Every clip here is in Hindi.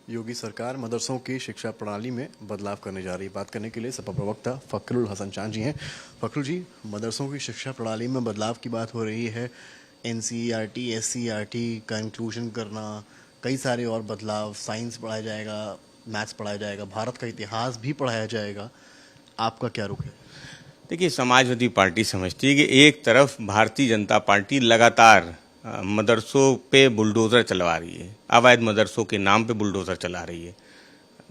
योगी सरकार मदरसों की शिक्षा प्रणाली में बदलाव करने जा रही है। बात करने के लिए सपा प्रवक्ता फ़खरुल हसन चांद जी हैं। फ़खरुल जी, मदरसों की शिक्षा प्रणाली में बदलाव की बात हो रही है। एनसीईआरटी, एससीईआरटी का इंक्लूजन करना, कई सारे और बदलाव, साइंस पढ़ाया जाएगा, मैथ्स पढ़ाया जाएगा, भारत का इतिहास भी पढ़ाया जाएगा। आपका क्या रुख है? देखिए, समाजवादी पार्टी समझती है कि एक तरफ भारतीय जनता पार्टी लगातार मदरसों पे बुलडोज़र चलवा रही है, अवैध मदरसों के नाम पे बुलडोज़र चला रही है।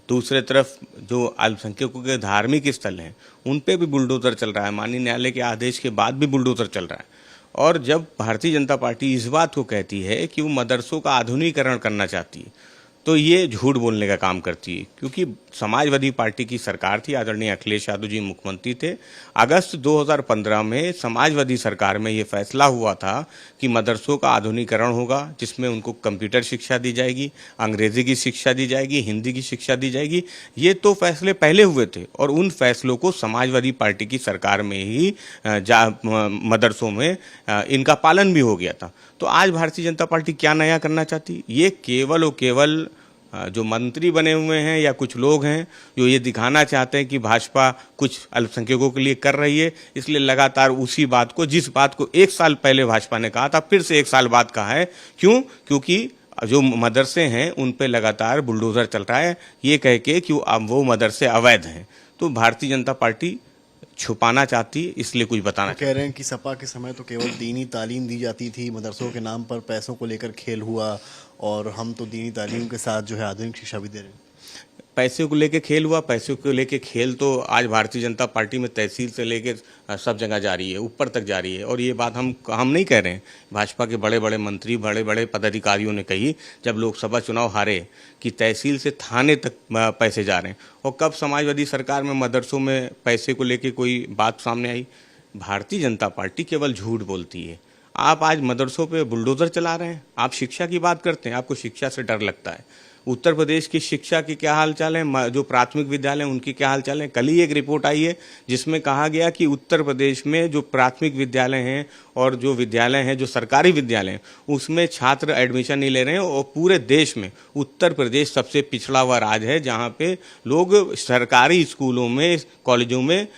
दूसरे तरफ जो अल्पसंख्यकों के धार्मिक स्थल हैं उन पे भी बुलडोज़र चल रहा है, माननीय न्यायालय के आदेश के बाद भी बुलडोज़र चल रहा है। और जब भारतीय जनता पार्टी इस बात को कहती है कि वो मदरसों का आधुनिकीकरण करना चाहती है, तो ये झूठ बोलने का काम करती है, क्योंकि समाजवादी पार्टी की सरकार थी, आदरणीय अखिलेश यादव जी मुख्यमंत्री थे। अगस्त 2015 में समाजवादी सरकार में ये फैसला हुआ था कि मदरसों का आधुनिकीकरण होगा, जिसमें उनको कंप्यूटर शिक्षा दी जाएगी, अंग्रेजी की शिक्षा दी जाएगी, हिंदी की शिक्षा दी जाएगी। ये तो फैसले पहले हुए थे और उन फैसलों को समाजवादी पार्टी की सरकार में ही मदरसों में इनका पालन भी हो गया था। तो आज भारतीय जनता पार्टी क्या नया करना चाहती? ये केवल और केवल जो मंत्री बने हुए हैं या कुछ लोग हैं जो ये दिखाना चाहते हैं कि भाजपा कुछ अल्पसंख्यकों के लिए कर रही है, इसलिए लगातार उसी बात को, जिस बात को एक साल पहले भाजपा ने कहा था, फिर से एक साल बाद कहा है। क्यों? क्योंकि जो मदरसे हैं उन पे लगातार बुलडोज़र चल रहा है, ये कह के कि वो मदरसे अवैध हैं। तो भारतीय जनता पार्टी छुपाना चाहती है, इसलिए कुछ बताना कह रहे हैं कि सपा के समय तो केवल दीनी तालीम दी जाती थी, मदरसों के नाम पर पैसों को लेकर खेल हुआ, और हम तो दीनी तालीम के साथ जो है आधुनिक शिक्षा भी दे रहे हैं। पैसे को लेके खेल हुआ, पैसे को लेके खेल तो आज भारतीय जनता पार्टी में तहसील से लेके सब जगह जारी है, ऊपर तक जारी है। और ये बात हम नहीं कह रहे हैं, भाजपा के बड़े बड़े मंत्री, बड़े बड़े पदाधिकारियों ने कही जब लोकसभा चुनाव हारे कि तहसील से थाने तक पैसे जा रहे हैं। और कब समाजवादी सरकार में मदरसों में पैसे को लेके कोई बात सामने आई? भारतीय जनता पार्टी केवल झूठ बोलती है। आप आज मदरसों पे बुलडोज़र चला रहे हैं, आप शिक्षा की बात करते हैं, आपको शिक्षा से डर लगता है। उत्तर प्रदेश की शिक्षा के क्या हाल चाल है, जो प्राथमिक विद्यालय हैं उनकी क्या हाल चाल है? कल ही एक रिपोर्ट आई है जिसमें कहा गया कि उत्तर प्रदेश में जो प्राथमिक विद्यालय हैं और जो विद्यालय हैं, जो सरकारी विद्यालय हैं, उसमें छात्र एडमिशन नहीं ले रहे हैं। और पूरे देश में उत्तर प्रदेश सबसे पिछड़ा हुआ राज्य है, जहाँ पे लोग सरकारी स्कूलों में, कॉलेजों में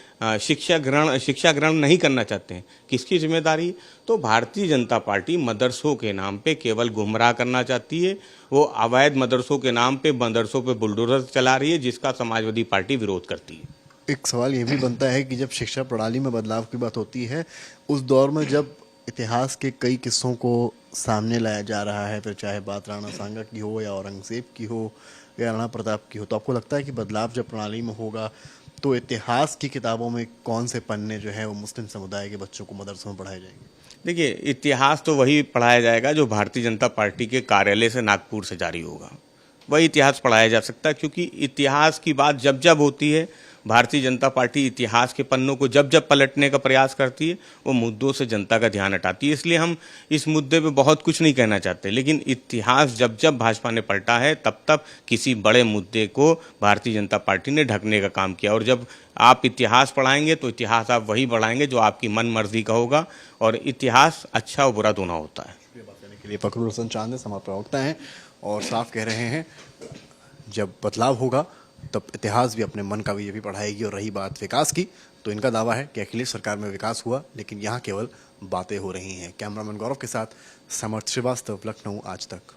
शिक्षा ग्रहण नहीं करना चाहते हैं। किसकी जिम्मेदारी? तो भारतीय जनता पार्टी मदरसों के नाम पे केवल गुमराह करना चाहती है। वो अवैध मदरसों के नाम पे मदरसों पे बुलडोज़र चला रही है, जिसका समाजवादी पार्टी विरोध करती है। एक सवाल ये भी बनता है कि जब शिक्षा प्रणाली में बदलाव की बात होती है, उस दौर में जब इतिहास के कई किस्सों को सामने लाया जा रहा है, फिर चाहे बात राणा सांगा की हो या औरंगजेब की हो या राणा प्रताप की हो, तो आपको लगता है कि बदलाव जब प्रणाली में होगा तो इतिहास की किताबों में कौन से पन्ने जो है वो मुस्लिम समुदाय के बच्चों को मदरसों में पढ़ाए जाएंगे? देखिए, इतिहास तो वही पढ़ाया जाएगा जो भारतीय जनता पार्टी के कार्यालय से नागपुर से जारी होगा, वही इतिहास पढ़ाया जा सकता है। क्योंकि इतिहास की बात जब जब होती है, भारतीय जनता पार्टी इतिहास के पन्नों को जब जब पलटने का प्रयास करती है, वो मुद्दों से जनता का ध्यान हटाती है। इसलिए हम इस मुद्दे पे बहुत कुछ नहीं कहना चाहते, लेकिन इतिहास जब जब भाजपा ने पलटा है, तब तब किसी बड़े मुद्दे को भारतीय जनता पार्टी ने ढकने का काम किया। और जब आप इतिहास पढ़ाएंगे तो इतिहास आप वही बढ़ाएंगे जो आपकी मन मर्जी का होगा, और इतिहास अच्छा और बुरा दोनों होता है। बात करने के लिए फ़खरुल हसन चांद समाज प्रवक्ता हैं और साफ कह रहे हैं जब बदलाव होगा तब इतिहास भी अपने मन का भी ये भी पढ़ाएगी। और रही बात विकास की, तो इनका दावा है कि अखिलेश सरकार में विकास हुआ, लेकिन यहाँ केवल बातें हो रही हैं। कैमरामैन गौरव के साथ समर्थ श्रीवास्तव, लखनऊ आज तक।